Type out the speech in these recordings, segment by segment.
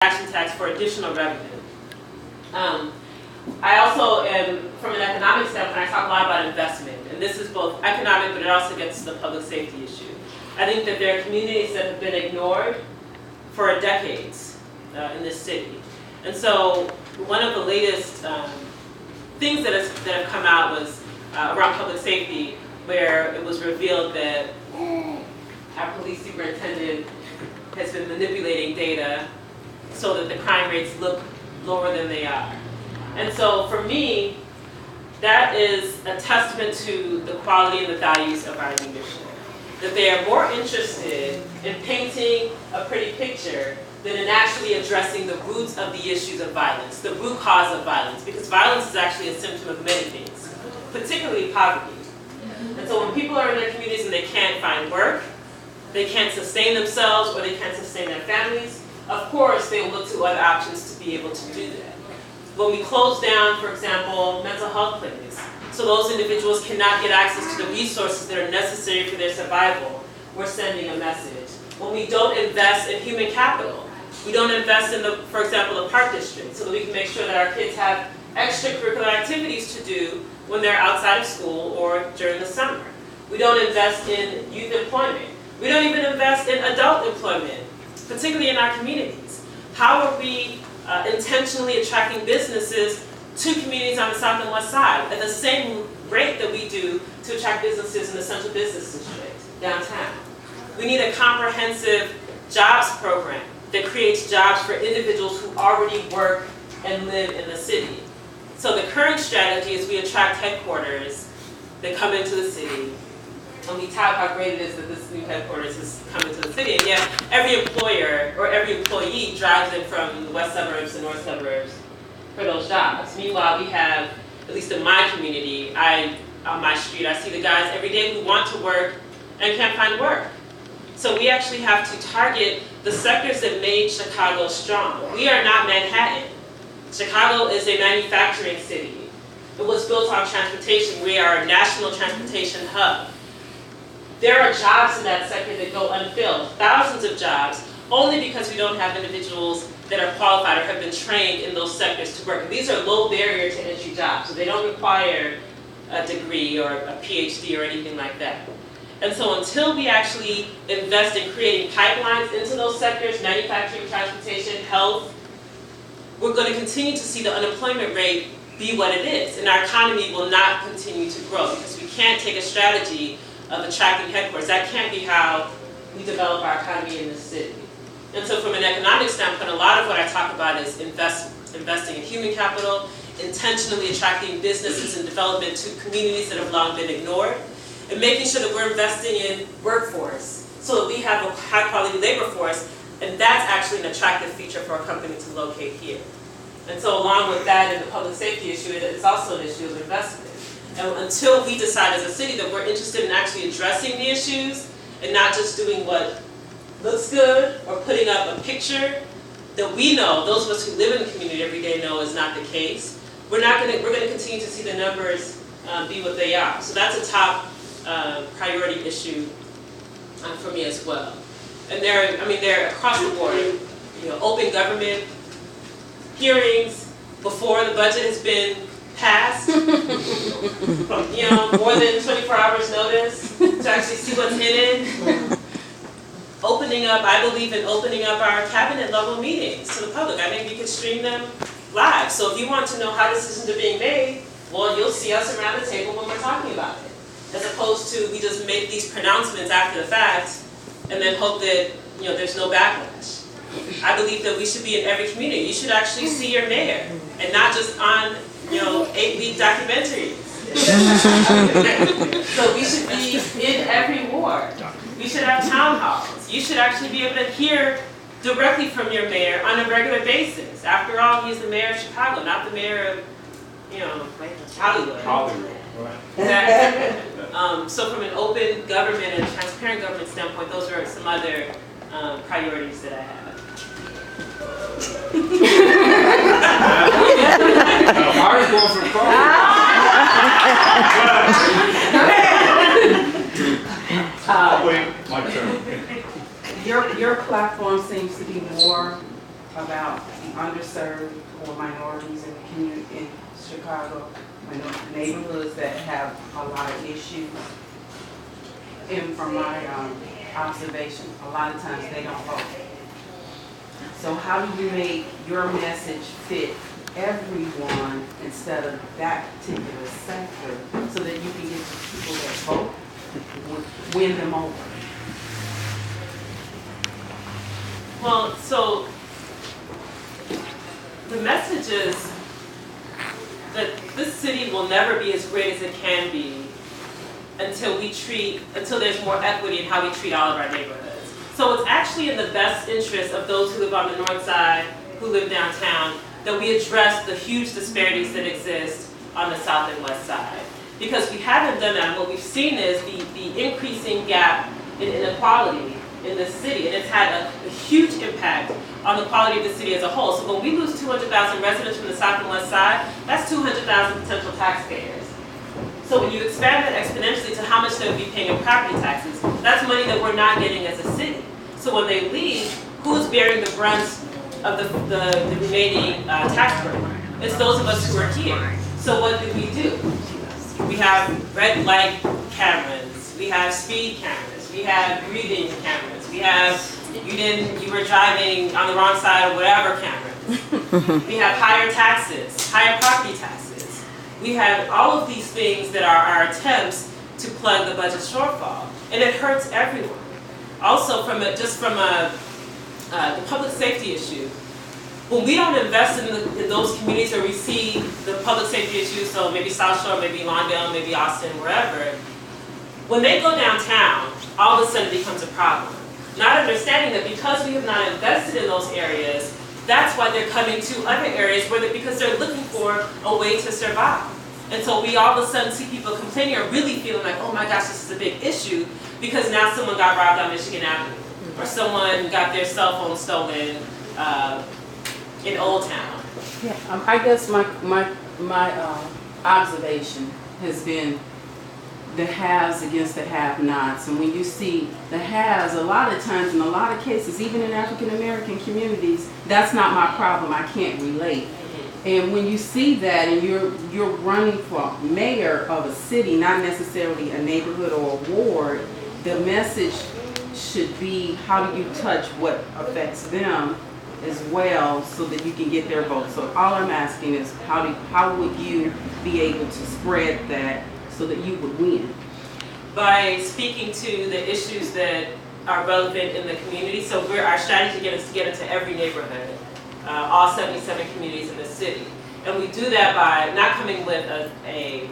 transaction tax for additional revenue. I also am, from an economic standpoint, I talk a lot about investment, and this is both economic, but it also gets to the public safety issue. I think that there are communities that have been ignored for decades in this city. And so one of the latest things that have come out was around public safety, where it was revealed that our police superintendent has been manipulating data so that the crime rates look lower than they are. And so for me, that is a testament to the quality and the values of our leadership. That they are more interested in painting a pretty picture than in actually addressing the roots of the issues of violence, the root cause of violence, because violence is actually a symptom of many things, particularly poverty. And so when people are in their communities and they can't find work, they can't sustain themselves, or they can't sustain their families, of course they will look to other options to be able to do that. When we close down, for example, mental health clinics, so those individuals cannot get access to the resources that are necessary for their survival, we're sending a message. When we don't invest in human capital, we don't invest in, for example, the park district, so that we can make sure that our kids have extracurricular activities to do when they're outside of school or during the summer. We don't invest in youth employment. We don't even invest in adult employment, particularly in our communities. How are we intentionally attracting businesses to communities on the south and west side at the same rate that we do to attract businesses in the central business district, downtown? We need a comprehensive jobs program that creates jobs for individuals who already work and live in the city. So the current strategy is we attract headquarters that come into the city, and we tout how great it is that this new headquarters has come into the city, and yet every employer or every employee drives in from the west suburbs and north suburbs for those jobs. Meanwhile, we have, at least in my community, on my street, I see the guys every day who want to work and can't find work. So we actually have to target the sectors that made Chicago strong. We are not Manhattan. Chicago is a manufacturing city. It was built on transportation. We are a national transportation hub. There are jobs in that sector that go unfilled, thousands of jobs, only because we don't have individuals that are qualified or have been trained in those sectors to work. And these are low barrier to entry jobs, so they don't require a degree or a PhD or anything like that. And so until we actually invest in creating pipelines into those sectors, manufacturing, transportation, health, we're going to continue to see the unemployment rate be what it is. And our economy will not continue to grow because we can't take a strategy of attracting headquarters. That can't be how we develop our economy in this city. And so from an economic standpoint, a lot of what I talk about is investing in human capital, intentionally attracting businesses and development to communities that have long been ignored, and making sure that we're investing in workforce so that we have a high-quality labor force, and that's actually an attractive feature for a company to locate here. And so along with that and the public safety issue, it is also an issue of investment. And until we decide as a city that we're interested in actually addressing the issues and not just doing what looks good or putting up a picture that we know, those of us who live in the community every day know is not the case, we're going to continue to see the numbers be what they are. So that's a top priority issue for me as well. And they're across the board. Open government hearings before the budget has been passed. More than 24 hours notice to actually see what's in it. Opening up, I believe in opening up our cabinet level meetings to the public. I think we could stream them live. So if you want to know how decisions are being made, well, you'll see us around the table when we're talking about it. As opposed to we just make these pronouncements after the fact and then hope that there's no backlash. I believe that we should be in every community. You should actually see your mayor and not just on 8-week documentaries. So we should be in every ward. We should have town halls. You should actually be able to hear directly from your mayor on a regular basis. After all, he's the mayor of Chicago, not the mayor of Hollywood. Exactly. So from an open government and transparent government standpoint, those are some other priorities that I have. Amara's going for coffee. Wait, my turn. Your platform seems to be more about the underserved or minorities in the community in Chicago, neighborhoods that have a lot of issues. And from my observation, a lot of times they don't vote. So how do you make your message fit everyone instead of that particular sector so that you can get the people that vote, win them over? Well, so the message is that this city will never be as great as it can be until there's more equity in how we treat all of our neighborhoods. So it's actually in the best interest of those who live on the north side, who live downtown, that we address the huge disparities that exist on the south and west side. Because we haven't done that, and what we've seen is the increasing gap in inequality in the city, and it's had a huge impact on the quality of the city as a whole. So when we lose 200,000 residents from the south and west side, that's 200,000 potential taxpayers. So when you expand that exponentially to how much they would be paying in property taxes, that's money that we're not getting as a city. So when they leave, who's bearing the brunt of the remaining tax burden? It's those of us who are here. So what do? We have red light cameras, we have speed cameras, we have breathing cameras, we have you were driving on the wrong side or whatever cameras. We have higher taxes, higher property taxes. We have all of these things that are our attempts to plug the budget shortfall, and it hurts everyone. Also, from the public safety issue, when we don't invest in those communities where we see the public safety issues, so maybe South Shore, maybe Lawndale, maybe Austin, wherever, when they go downtown, all of a sudden it becomes a problem. Not understanding that because we have not invested in those areas, that's why they're coming to other areas because they're looking for a way to survive. And so we all of a sudden see people complaining or really feeling like, oh my gosh, this is a big issue because now someone got robbed on Michigan Avenue or someone got their cell phone stolen in Old Town. Yeah, I guess my observation has been the haves against the have-nots. And when you see the haves, a lot of times, in a lot of cases, even in African American communities, that's not my problem, I can't relate. And when you see that and you're running for mayor of a city, not necessarily a neighborhood or a ward, the message should be how do you touch what affects them as well so that you can get their vote. So all I'm asking is how would you be able to spread that so that you would win? By speaking to the issues that are relevant in the community. So our strategy is to get into every neighborhood, all 77 communities in the city. And we do that by not coming with a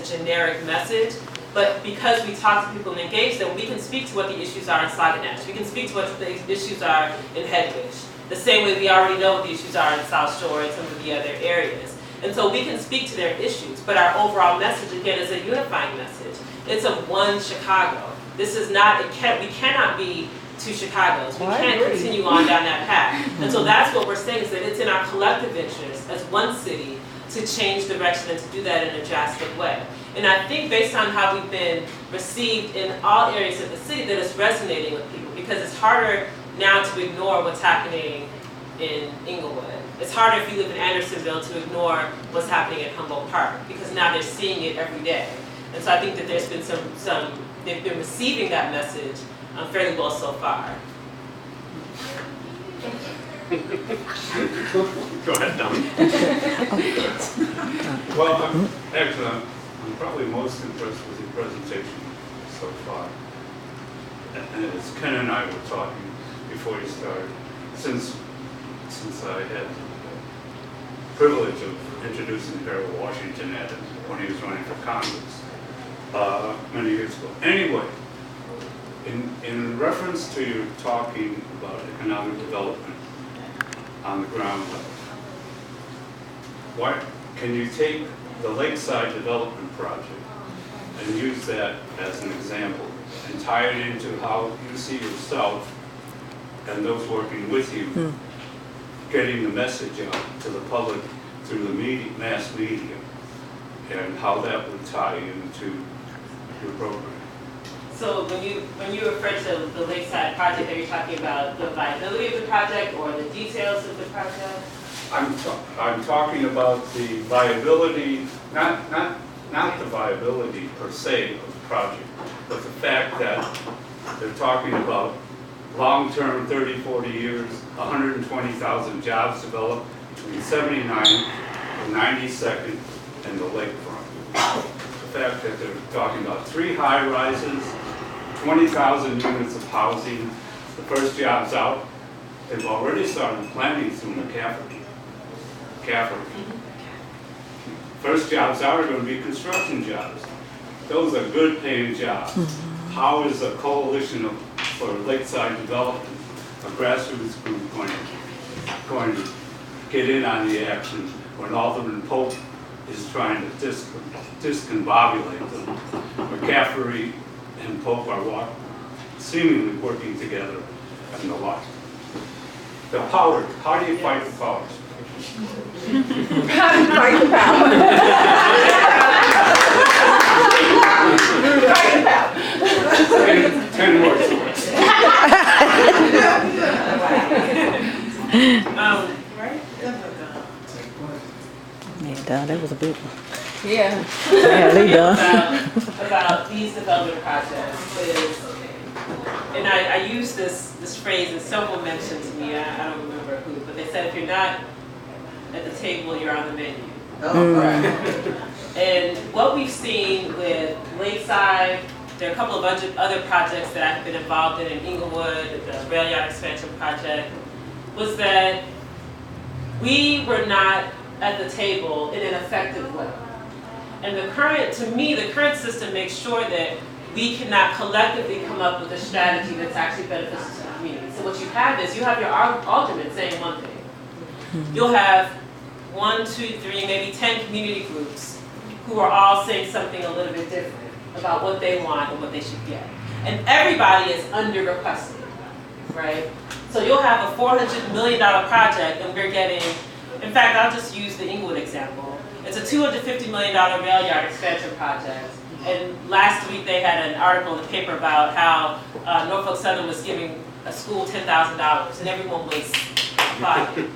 generic message, but because we talk to people and engage them, we can speak to what the issues are in Saguenay. We can speak to what the issues are in Hedwig. The same way we already know what the issues are in South Shore and some of the other areas. And so we can speak to their issues, but our overall message, again, is a unifying message. It's a one Chicago. This is not, we cannot be two Chicagos. We can't continue on down that path. And so that's what we're saying, is that it's in our collective interest as one city to change direction and to do that in a drastic way. And I think based on how we've been received in all areas of the city, that it's resonating with people, because it's harder now to ignore what's happening in Inglewood. It's harder if you live in Andersonville to ignore what's happening in Humboldt Park, because now they're seeing it every day. And so I think that there's been they've been receiving that message fairly well so far. Go ahead, Don. Well, I'm probably most impressed with your presentation so far. And as Ken and I were talking before you started, since I had the privilege of introducing Harold Washington at it when he was running for Congress many years ago. Anyway, in reference to you talking about economic development on the ground level, why can you take the Lakeside Development Project and use that as an example and tie it into how you see yourself and those working with you getting the message out to the public through the mass media, and how that would tie into your program? So when you refer to the Lakeside project, are you talking about the viability of the project or the details of the project? I'm talking about the viability, not the viability per se of the project, but the fact that they're talking about long-term, 30, 40 years, 120,000 jobs developed between 79th and 92nd and the lakefront. The fact that they're talking about 3 high-rises, 20,000 units of housing, the first jobs out, they've already started planning through McCaffrey. First jobs out are going to be construction jobs. Those are good paying jobs. How is a coalition for Lakeside development, a grassroots group, going to get in on the action when Alderman Pope is trying to discombobulate them? McCaffrey and Pope are seemingly working together and the like. The power, how do you fight the powers? How do you fight the power? Fight the power. 10 words. Right? Yeah, that was a big one. Yeah. Yeah, they done. About these development projects is, and I use this phrase and someone mentioned to me, I don't remember who, but they said if you're not at the table, you're on the menu. And what we've seen with Lakeside, there are a couple of other projects that I've been involved in Inglewood, the rail yard expansion project, was that we were not at the table in an effective way. And to me, the current system makes sure that we cannot collectively come up with a strategy that's actually beneficial to the community. So what you have is, you have your alderman saying one thing. You'll have 1, 2, 3, maybe 10 community groups who are all saying something a little bit different about what they want and what they should get. And everybody is under-requested, right? So you'll have a $400 million project and we're getting, in fact, I'll just use the Inglewood example. It's a $250 million rail yard expansion project. And last week they had an article in the paper about how Norfolk Southern was giving a school $10,000 and everyone was buying.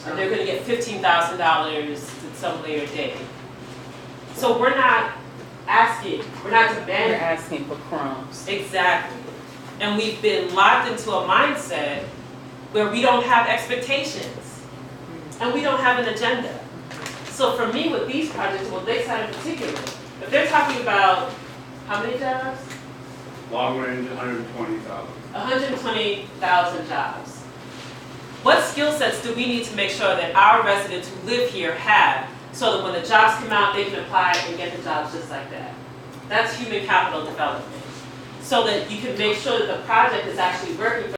And they're going to get $15,000 at some later date. So we're not asking, we're not demanding. We're asking for crumbs. Exactly. And we've been locked into a mindset where we don't have expectations and we don't have an agenda. So for me, with these projects, with Lakeside in particular, if they're talking about how many jobs? Long range, 120,000. 120,000 jobs. What skill sets do we need to make sure that our residents who live here have, so that when the jobs come out, they can apply and get the jobs just like that? That's human capital development. So that you can make sure that the project is actually working for